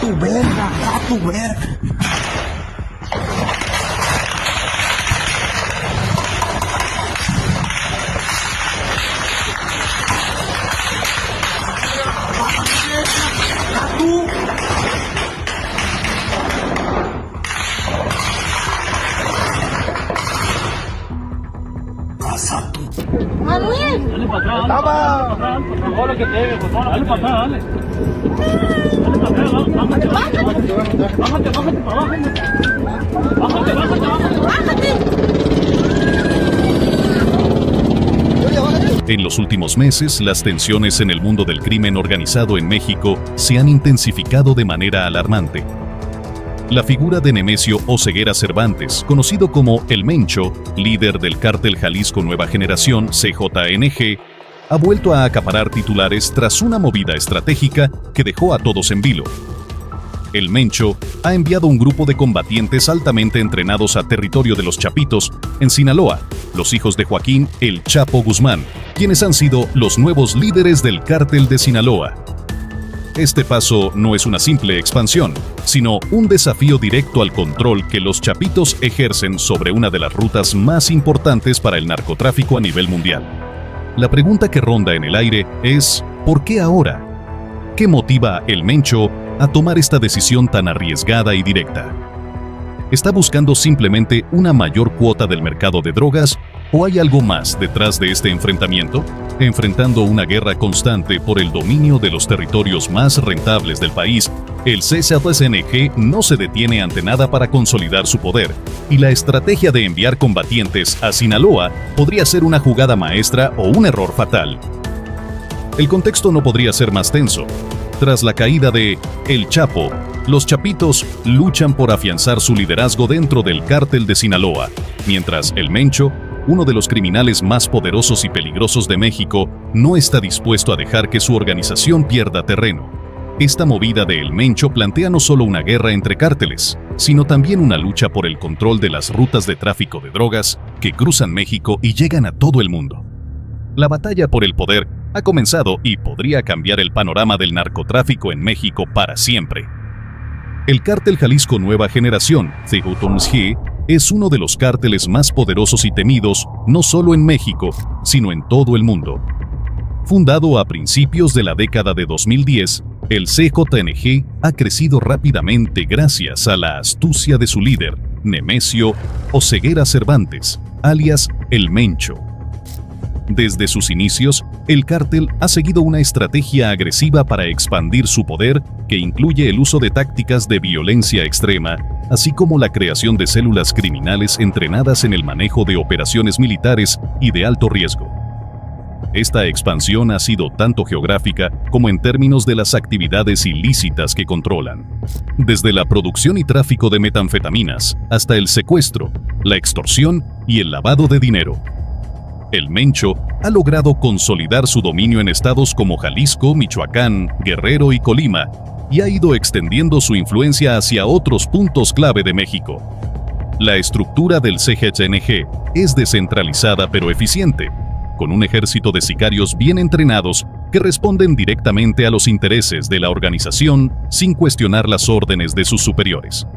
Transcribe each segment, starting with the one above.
tu verga, a tu verga. Manuel. Dale para atrás, dale que te debe, dale para atrás, dale. Dale para atrás, bájate para abajo. Bájate. En los últimos meses, las tensiones en el mundo del crimen organizado en México se han intensificado de manera alarmante. La figura de Nemesio Oseguera Cervantes, conocido como El Mencho, líder del cártel Jalisco Nueva Generación, CJNG, ha vuelto a acaparar titulares tras una movida estratégica que dejó a todos en vilo. El Mencho ha enviado un grupo de combatientes altamente entrenados a territorio de los Chapitos, en Sinaloa, los hijos de Joaquín El Chapo Guzmán, quienes han sido los nuevos líderes del cártel de Sinaloa. Este paso no es una simple expansión, sino un desafío directo al control que los Chapitos ejercen sobre una de las rutas más importantes para el narcotráfico a nivel mundial. La pregunta que ronda en el aire es, ¿por qué ahora? ¿Qué motiva a El Mencho a tomar esta decisión tan arriesgada y directa? ¿Está buscando simplemente una mayor cuota del mercado de drogas o hay algo más detrás de este enfrentamiento? Enfrentando una guerra constante por el dominio de los territorios más rentables del país, el CJNG no se detiene ante nada para consolidar su poder, y la estrategia de enviar combatientes a Sinaloa podría ser una jugada maestra o un error fatal. El contexto no podría ser más tenso. Tras la caída de El Chapo, los Chapitos luchan por afianzar su liderazgo dentro del cártel de Sinaloa, mientras El Mencho, uno de los criminales más poderosos y peligrosos de México, no está dispuesto a dejar que su organización pierda terreno. Esta movida de El Mencho plantea no solo una guerra entre cárteles, sino también una lucha por el control de las rutas de tráfico de drogas que cruzan México y llegan a todo el mundo. La batalla por el poder ha comenzado y podría cambiar el panorama del narcotráfico en México para siempre. El cártel Jalisco Nueva Generación, CJNG, es uno de los cárteles más poderosos y temidos, no solo en México, sino en todo el mundo. Fundado a principios de la década de 2010, el CJNG ha crecido rápidamente gracias a la astucia de su líder, Nemesio Oseguera Cervantes, alias El Mencho. Desde sus inicios, el cártel ha seguido una estrategia agresiva para expandir su poder que incluye el uso de tácticas de violencia extrema, así como la creación de células criminales entrenadas en el manejo de operaciones militares y de alto riesgo. Esta expansión ha sido tanto geográfica como en términos de las actividades ilícitas que controlan. Desde la producción y tráfico de metanfetaminas hasta el secuestro, la extorsión y el lavado de dinero. El Mencho ha logrado consolidar su dominio en estados como Jalisco, Michoacán, Guerrero y Colima, y ha ido extendiendo su influencia hacia otros puntos clave de México. La estructura del CJNG es descentralizada pero eficiente, con un ejército de sicarios bien entrenados que responden directamente a los intereses de la organización sin cuestionar las órdenes de sus superiores.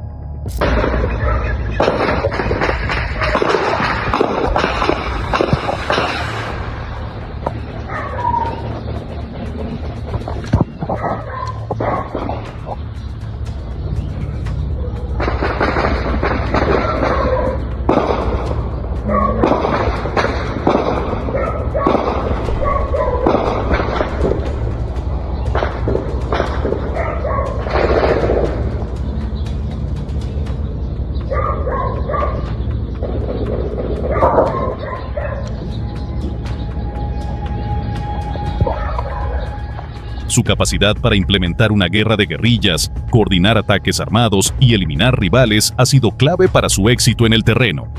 Su capacidad para implementar una guerra de guerrillas, coordinar ataques armados y eliminar rivales ha sido clave para su éxito en el terreno.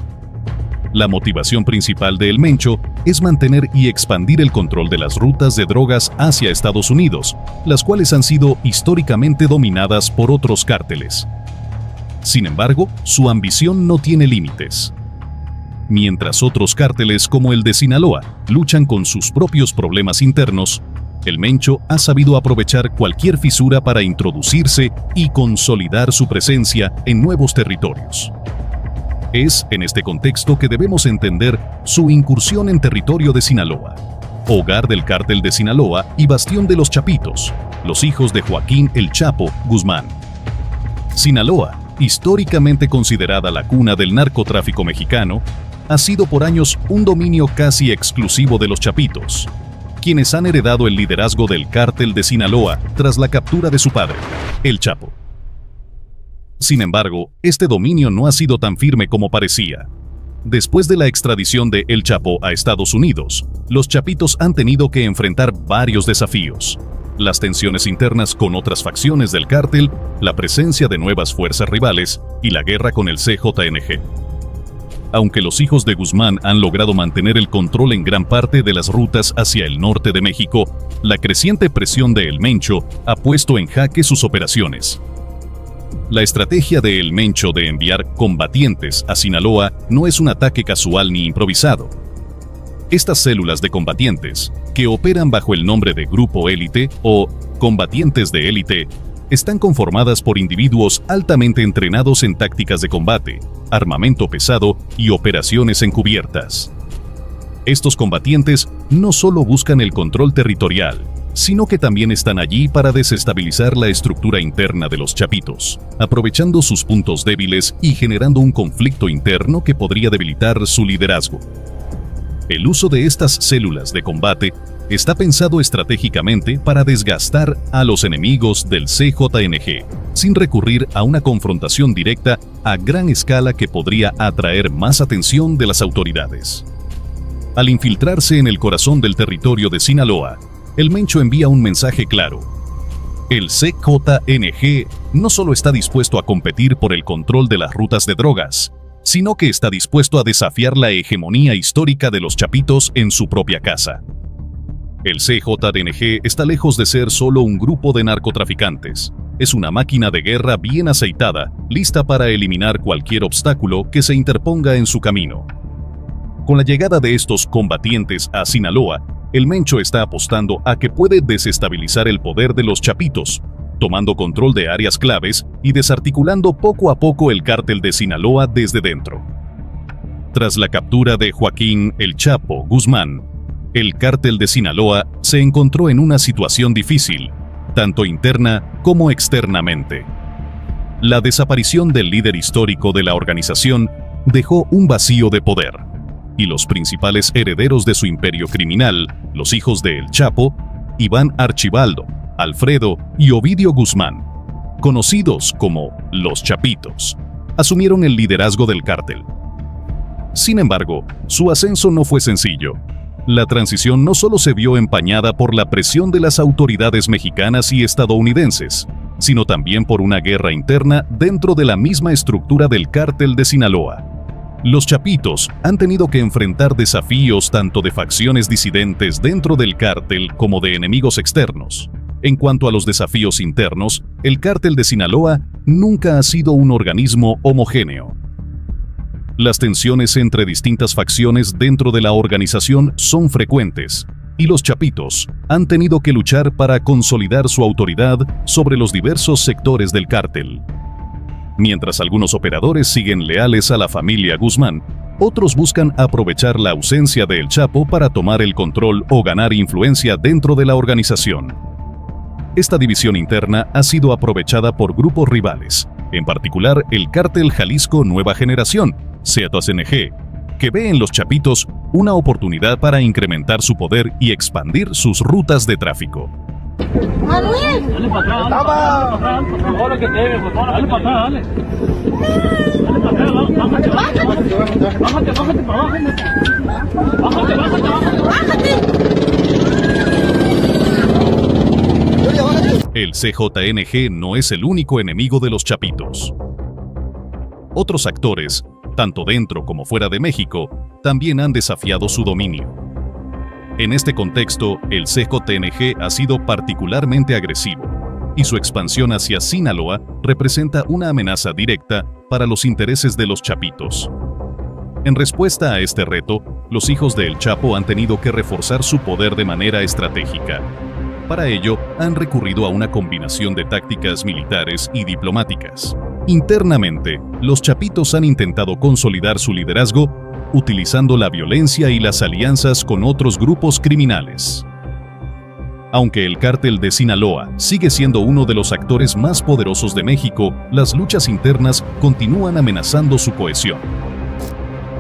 La motivación principal de El Mencho es mantener y expandir el control de las rutas de drogas hacia Estados Unidos, las cuales han sido históricamente dominadas por otros cárteles. Sin embargo, su ambición no tiene límites. Mientras otros cárteles como el de Sinaloa luchan con sus propios problemas internos, el Mencho ha sabido aprovechar cualquier fisura para introducirse y consolidar su presencia en nuevos territorios. Es en este contexto que debemos entender su incursión en territorio de Sinaloa, hogar del Cártel de Sinaloa y bastión de los Chapitos, los hijos de Joaquín El Chapo Guzmán. Sinaloa, históricamente considerada la cuna del narcotráfico mexicano, ha sido por años un dominio casi exclusivo de los Chapitos, quienes han heredado el liderazgo del Cártel de Sinaloa tras la captura de su padre, El Chapo. Sin embargo, este dominio no ha sido tan firme como parecía. Después de la extradición de El Chapo a Estados Unidos, los Chapitos han tenido que enfrentar varios desafíos: las tensiones internas con otras facciones del cártel, la presencia de nuevas fuerzas rivales y la guerra con el CJNG. Aunque los hijos de Guzmán han logrado mantener el control en gran parte de las rutas hacia el norte de México, la creciente presión de El Mencho ha puesto en jaque sus operaciones. La estrategia de El Mencho de enviar combatientes a Sinaloa no es un ataque casual ni improvisado. Estas células de combatientes, que operan bajo el nombre de Grupo Élite o Combatientes de Élite, están conformadas por individuos altamente entrenados en tácticas de combate, armamento pesado y operaciones encubiertas. Estos combatientes no solo buscan el control territorial, sino que también están allí para desestabilizar la estructura interna de los Chapitos, aprovechando sus puntos débiles y generando un conflicto interno que podría debilitar su liderazgo. El uso de estas células de combate está pensado estratégicamente para desgastar a los enemigos del CJNG, sin recurrir a una confrontación directa a gran escala que podría atraer más atención de las autoridades. Al infiltrarse en el corazón del territorio de Sinaloa, El Mencho envía un mensaje claro: el CJNG no solo está dispuesto a competir por el control de las rutas de drogas, sino que está dispuesto a desafiar la hegemonía histórica de los Chapitos en su propia casa. El CJNG está lejos de ser solo un grupo de narcotraficantes. Es una máquina de guerra bien aceitada, lista para eliminar cualquier obstáculo que se interponga en su camino. Con la llegada de estos combatientes a Sinaloa, El Mencho está apostando a que puede desestabilizar el poder de los Chapitos, tomando control de áreas claves y desarticulando poco a poco el cártel de Sinaloa desde dentro. Tras la captura de Joaquín El Chapo Guzmán, el cártel de Sinaloa se encontró en una situación difícil, tanto interna como externamente. La desaparición del líder histórico de la organización dejó un vacío de poder, y los principales herederos de su imperio criminal, los hijos de El Chapo, Iván Archibaldo, Alfredo y Ovidio Guzmán, conocidos como los Chapitos, asumieron el liderazgo del cártel. Sin embargo, su ascenso no fue sencillo. La transición no solo se vio empañada por la presión de las autoridades mexicanas y estadounidenses, sino también por una guerra interna dentro de la misma estructura del cártel de Sinaloa. Los Chapitos han tenido que enfrentar desafíos tanto de facciones disidentes dentro del cártel como de enemigos externos. En cuanto a los desafíos internos, el cártel de Sinaloa nunca ha sido un organismo homogéneo. Las tensiones entre distintas facciones dentro de la organización son frecuentes, y los Chapitos han tenido que luchar para consolidar su autoridad sobre los diversos sectores del cártel. Mientras algunos operadores siguen leales a la familia Guzmán, otros buscan aprovechar la ausencia de El Chapo para tomar el control o ganar influencia dentro de la organización. Esta división interna ha sido aprovechada por grupos rivales, en particular el Cártel Jalisco Nueva Generación, CJNG, que ve en los Chapitos una oportunidad para incrementar su poder y expandir sus rutas de tráfico. ¡Manuel! Dale para atrás, ahora que te debe, dale para atrás, dale. Dale para atrás, bájate para abajo. El CJNG no es el único enemigo de los Chapitos. Otros actores, tanto dentro como fuera de México, también han desafiado su dominio. En este contexto, el CJNG ha sido particularmente agresivo, y su expansión hacia Sinaloa representa una amenaza directa para los intereses de los Chapitos. En respuesta a este reto, los hijos de El Chapo han tenido que reforzar su poder de manera estratégica. Para ello, han recurrido a una combinación de tácticas militares y diplomáticas. Internamente, los chapitos han intentado consolidar su liderazgo utilizando la violencia y las alianzas con otros grupos criminales. Aunque el cártel de Sinaloa sigue siendo uno de los actores más poderosos de México, las luchas internas continúan amenazando su cohesión.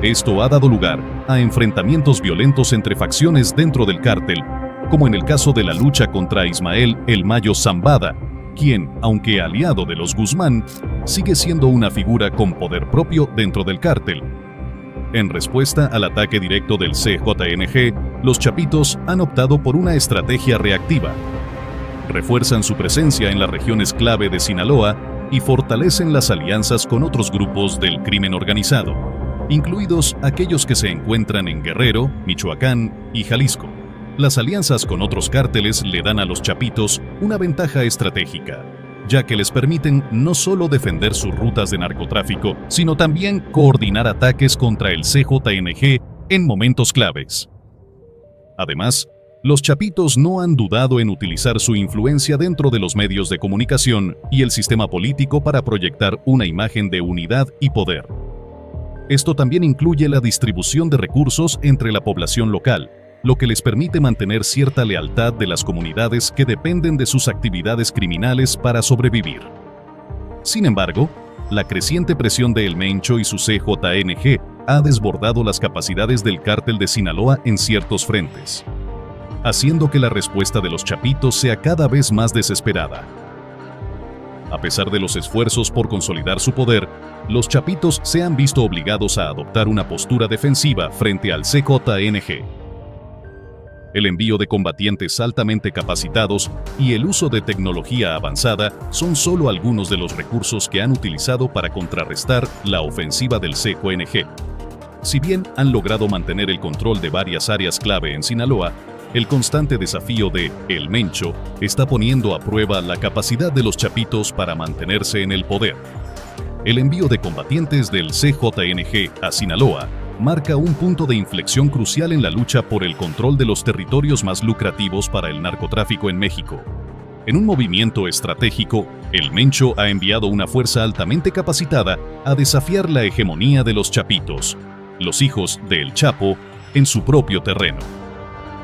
Esto ha dado lugar a enfrentamientos violentos entre facciones dentro del cártel, como en el caso de la lucha contra Ismael El Mayo Zambada, quien, aunque aliado de los Guzmán, sigue siendo una figura con poder propio dentro del cártel. En respuesta al ataque directo del CJNG, los chapitos han optado por una estrategia reactiva. Refuerzan su presencia en las regiones clave de Sinaloa y fortalecen las alianzas con otros grupos del crimen organizado, incluidos aquellos que se encuentran en Guerrero, Michoacán y Jalisco. Las alianzas con otros cárteles le dan a los chapitos una ventaja estratégica, ya que les permiten no solo defender sus rutas de narcotráfico, sino también coordinar ataques contra el CJNG en momentos claves. Además, los chapitos no han dudado en utilizar su influencia dentro de los medios de comunicación y el sistema político para proyectar una imagen de unidad y poder. Esto también incluye la distribución de recursos entre la población local, lo que les permite mantener cierta lealtad de las comunidades que dependen de sus actividades criminales para sobrevivir. Sin embargo, la creciente presión de El Mencho y su CJNG ha desbordado las capacidades del cártel de Sinaloa en ciertos frentes, haciendo que la respuesta de los chapitos sea cada vez más desesperada. A pesar de los esfuerzos por consolidar su poder, los chapitos se han visto obligados a adoptar una postura defensiva frente al CJNG. El envío de combatientes altamente capacitados y el uso de tecnología avanzada son solo algunos de los recursos que han utilizado para contrarrestar la ofensiva del CJNG. Si bien han logrado mantener el control de varias áreas clave en Sinaloa, el constante desafío de El Mencho está poniendo a prueba la capacidad de los chapitos para mantenerse en el poder. El envío de combatientes del CJNG a Sinaloa marca un punto de inflexión crucial en la lucha por el control de los territorios más lucrativos para el narcotráfico en México. En un movimiento estratégico, El Mencho ha enviado una fuerza altamente capacitada a desafiar la hegemonía de los chapitos, los hijos de El Chapo, en su propio terreno.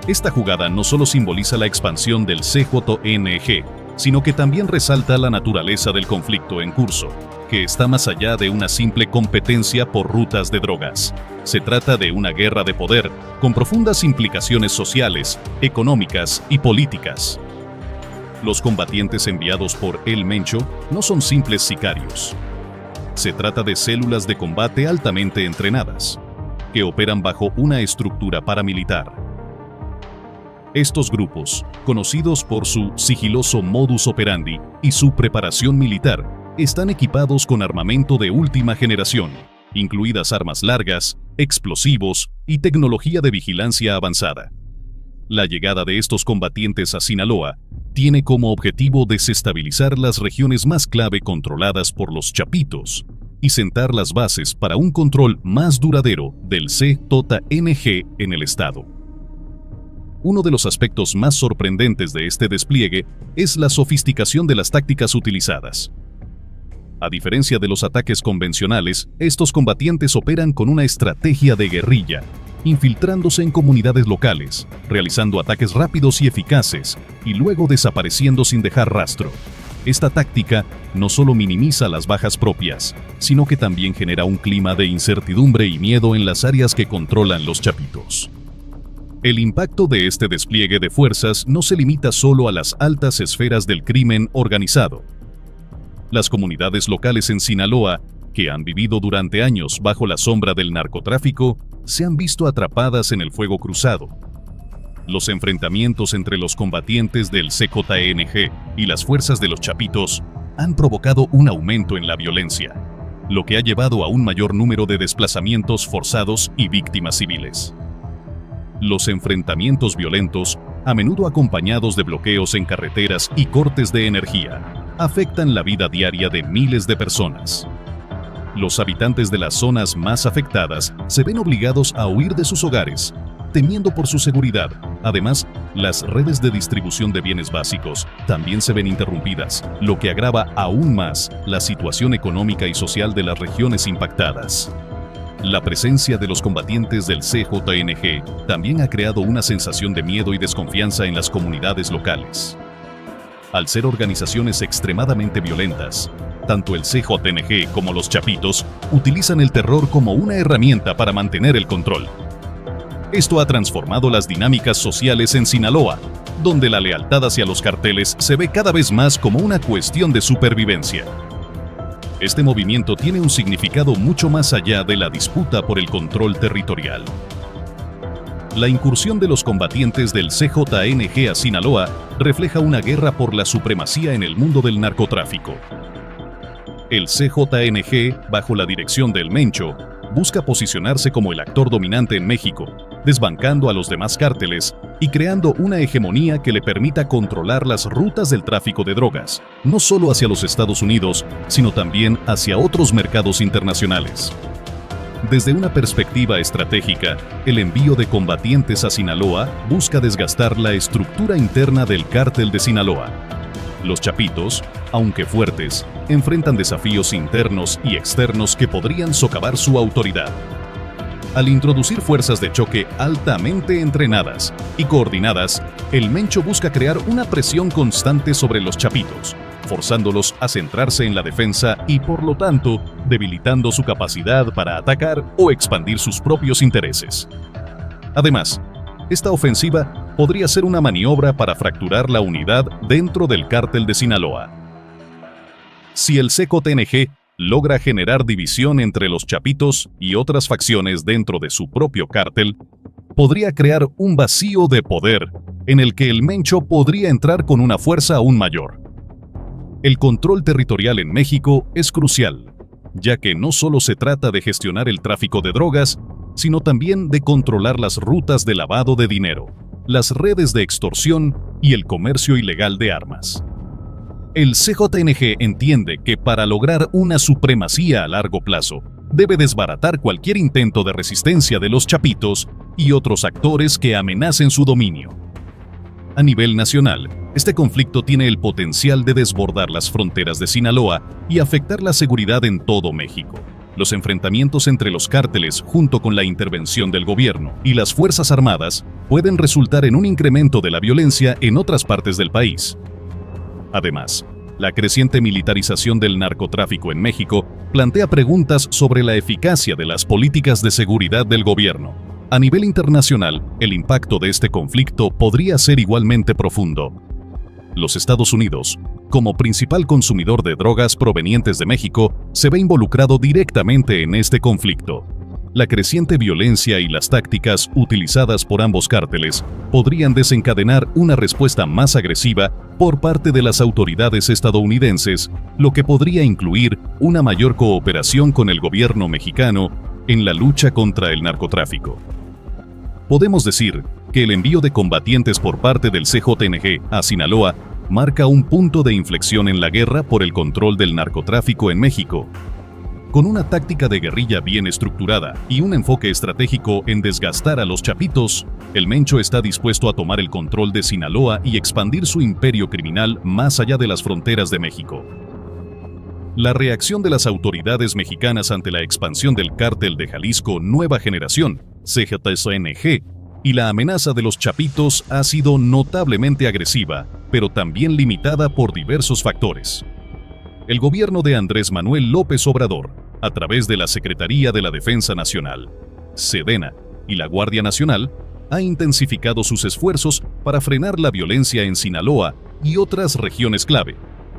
Esta jugada no solo simboliza la expansión del CJNG, sino que también resalta la naturaleza del conflicto en curso, que está más allá de una simple competencia por rutas de drogas. Se trata de una guerra de poder con profundas implicaciones sociales, económicas y políticas. Los combatientes enviados por El Mencho no son simples sicarios. Se trata de células de combate altamente entrenadas, que operan bajo una estructura paramilitar. Estos grupos, conocidos por su sigiloso modus operandi y su preparación militar, están equipados con armamento de última generación, incluidas armas largas, explosivos y tecnología de vigilancia avanzada. La llegada de estos combatientes a Sinaloa tiene como objetivo desestabilizar las regiones más clave controladas por los chapitos y sentar las bases para un control más duradero del CJNG en el estado. Uno de los aspectos más sorprendentes de este despliegue es la sofisticación de las tácticas utilizadas. A diferencia de los ataques convencionales, estos combatientes operan con una estrategia de guerrilla, infiltrándose en comunidades locales, realizando ataques rápidos y eficaces, y luego desapareciendo sin dejar rastro. Esta táctica no solo minimiza las bajas propias, sino que también genera un clima de incertidumbre y miedo en las áreas que controlan los chapitos. El impacto de este despliegue de fuerzas no se limita solo a las altas esferas del crimen organizado. Las comunidades locales en Sinaloa, que han vivido durante años bajo la sombra del narcotráfico, se han visto atrapadas en el fuego cruzado. Los enfrentamientos entre los combatientes del CJNG y las fuerzas de los chapitos han provocado un aumento en la violencia, lo que ha llevado a un mayor número de desplazamientos forzados y víctimas civiles. Los enfrentamientos violentos, a menudo acompañados de bloqueos en carreteras y cortes de energía, afectan la vida diaria de miles de personas. Los habitantes de las zonas más afectadas se ven obligados a huir de sus hogares, temiendo por su seguridad. Además, las redes de distribución de bienes básicos también se ven interrumpidas, lo que agrava aún más la situación económica y social de las regiones impactadas. La presencia de los combatientes del CJNG también ha creado una sensación de miedo y desconfianza en las comunidades locales. Al ser organizaciones extremadamente violentas, tanto el CJNG como los Chapitos utilizan el terror como una herramienta para mantener el control. Esto ha transformado las dinámicas sociales en Sinaloa, donde la lealtad hacia los carteles se ve cada vez más como una cuestión de supervivencia. Este movimiento tiene un significado mucho más allá de la disputa por el control territorial. La incursión de los combatientes del CJNG a Sinaloa refleja una guerra por la supremacía en el mundo del narcotráfico. El CJNG, bajo la dirección del Mencho, busca posicionarse como el actor dominante en México, desbancando a los demás cárteles y creando una hegemonía que le permita controlar las rutas del tráfico de drogas, no solo hacia los Estados Unidos, sino también hacia otros mercados internacionales. Desde una perspectiva estratégica, el envío de combatientes a Sinaloa busca desgastar la estructura interna del cártel de Sinaloa. Los Chapitos, aunque fuertes, enfrentan desafíos internos y externos que podrían socavar su autoridad. Al introducir fuerzas de choque altamente entrenadas y coordinadas, el Mencho busca crear una presión constante sobre los Chapitos, forzándolos a centrarse en la defensa y, por lo tanto, debilitando su capacidad para atacar o expandir sus propios intereses. Además, esta ofensiva podría ser una maniobra para fracturar la unidad dentro del cártel de Sinaloa. Si el CJNG logra generar división entre los Chapitos y otras facciones dentro de su propio cártel, podría crear un vacío de poder en el que el Mencho podría entrar con una fuerza aún mayor. El control territorial en México es crucial, ya que no solo se trata de gestionar el tráfico de drogas, sino también de controlar las rutas de lavado de dinero, las redes de extorsión y el comercio ilegal de armas. El CJNG entiende que para lograr una supremacía a largo plazo, debe desbaratar cualquier intento de resistencia de los Chapitos y otros actores que amenacen su dominio. A nivel nacional, este conflicto tiene el potencial de desbordar las fronteras de Sinaloa y afectar la seguridad en todo México. Los enfrentamientos entre los cárteles, junto con la intervención del gobierno y las Fuerzas Armadas, pueden resultar en un incremento de la violencia en otras partes del país. Además, la creciente militarización del narcotráfico en México plantea preguntas sobre la eficacia de las políticas de seguridad del gobierno. A nivel internacional, el impacto de este conflicto podría ser igualmente profundo. Los Estados Unidos, como principal consumidor de drogas provenientes de México, se ve involucrado directamente en este conflicto. La creciente violencia y las tácticas utilizadas por ambos cárteles podrían desencadenar una respuesta más agresiva por parte de las autoridades estadounidenses, lo que podría incluir una mayor cooperación con el gobierno mexicano en la lucha contra el narcotráfico. Podemos decir que el envío de combatientes por parte del CJNG a Sinaloa marca un punto de inflexión en la guerra por el control del narcotráfico en México. Con una táctica de guerrilla bien estructurada y un enfoque estratégico en desgastar a los Chapitos, el Mencho está dispuesto a tomar el control de Sinaloa y expandir su imperio criminal más allá de las fronteras de México. La reacción de las autoridades mexicanas ante la expansión del cártel de Jalisco Nueva Generación, CJNG, y la amenaza de los Chapitos ha sido notablemente agresiva, pero también limitada por diversos factores. El gobierno de Andrés Manuel López Obrador, a través de la Secretaría de la Defensa Nacional, Sedena y la Guardia Nacional, ha intensificado sus esfuerzos para frenar la violencia en Sinaloa y otras regiones clave,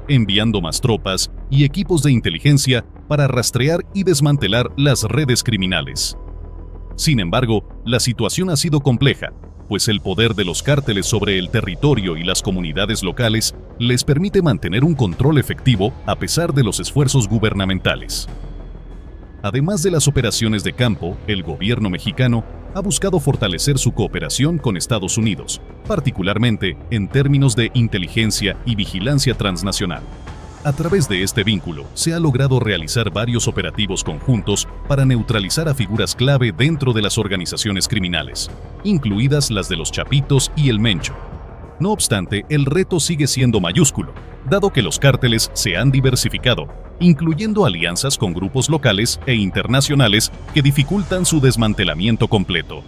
enviando más tropas y equipos de inteligencia para rastrear y desmantelar las redes criminales. Sin embargo, la situación ha sido compleja, pues el poder de los cárteles sobre el territorio y las comunidades locales les permite mantener un control efectivo a pesar de los esfuerzos gubernamentales. Además de las operaciones de campo, el gobierno mexicano ha buscado fortalecer su cooperación con Estados Unidos, particularmente en términos de inteligencia y vigilancia transnacional. A través de este vínculo, se ha logrado realizar varios operativos conjuntos para neutralizar a figuras clave dentro de las organizaciones criminales, incluidas las de los Chapitos y el Mencho. No obstante, el reto sigue siendo mayúsculo, dado que los cárteles se han diversificado, incluyendo alianzas con grupos locales e internacionales que dificultan su desmantelamiento completo.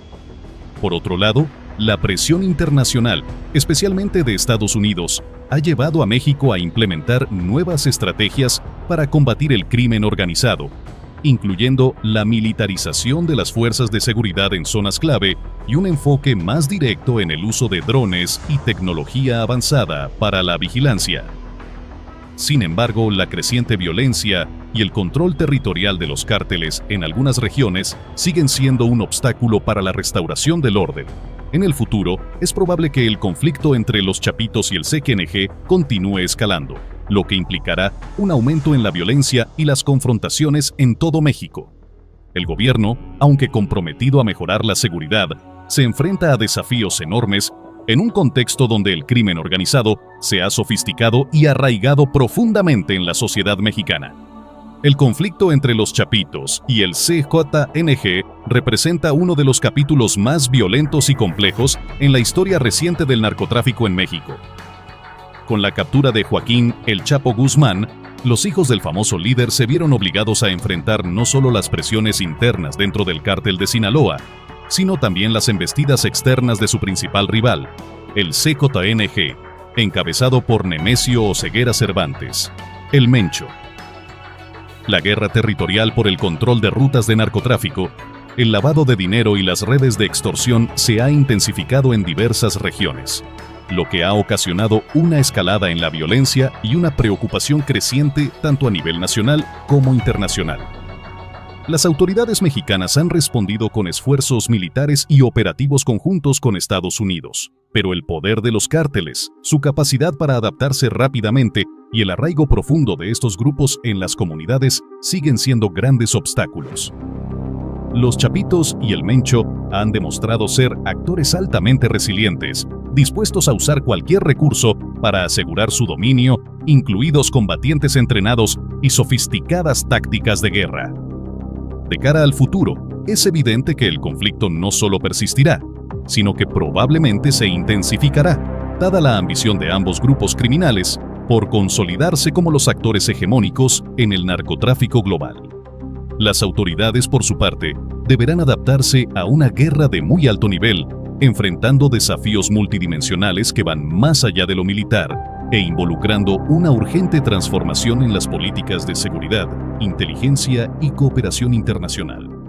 Por otro lado, la presión internacional, especialmente de Estados Unidos, ha llevado a México a implementar nuevas estrategias para combatir el crimen organizado, incluyendo la militarización de las fuerzas de seguridad en zonas clave y un enfoque más directo en el uso de drones y tecnología avanzada para la vigilancia. Sin embargo, la creciente violencia y el control territorial de los cárteles en algunas regiones siguen siendo un obstáculo para la restauración del orden. En el futuro, es probable que el conflicto entre los Chapitos y el CNG continúe escalando, lo que implicará un aumento en la violencia y las confrontaciones en todo México. El gobierno, aunque comprometido a mejorar la seguridad, se enfrenta a desafíos enormes en un contexto donde el crimen organizado se ha sofisticado y arraigado profundamente en la sociedad mexicana. El conflicto entre los Chapitos y el CJNG representa uno de los capítulos más violentos y complejos en la historia reciente del narcotráfico en México. Con la captura de Joaquín El Chapo Guzmán, los hijos del famoso líder se vieron obligados a enfrentar no solo las presiones internas dentro del cártel de Sinaloa, sino también las embestidas externas de su principal rival, el CJNG, encabezado por Nemesio Oseguera Cervantes, el Mencho. La guerra territorial por el control de rutas de narcotráfico, el lavado de dinero y las redes de extorsión se ha intensificado en diversas regiones, lo que ha ocasionado una escalada en la violencia y una preocupación creciente tanto a nivel nacional como internacional. Las autoridades mexicanas han respondido con esfuerzos militares y operativos conjuntos con Estados Unidos, pero el poder de los cárteles, su capacidad para adaptarse rápidamente y el arraigo profundo de estos grupos en las comunidades siguen siendo grandes obstáculos. Los Chapitos y el Mencho han demostrado ser actores altamente resilientes, dispuestos a usar cualquier recurso para asegurar su dominio, incluidos combatientes entrenados y sofisticadas tácticas de guerra. De cara al futuro, es evidente que el conflicto no solo persistirá, sino que probablemente se intensificará, dada la ambición de ambos grupos criminales por consolidarse como los actores hegemónicos en el narcotráfico global. Las autoridades, por su parte, deberán adaptarse a una guerra de muy alto nivel, enfrentando desafíos multidimensionales que van más allá de lo militar e involucrando una urgente transformación en las políticas de seguridad, inteligencia y cooperación internacional.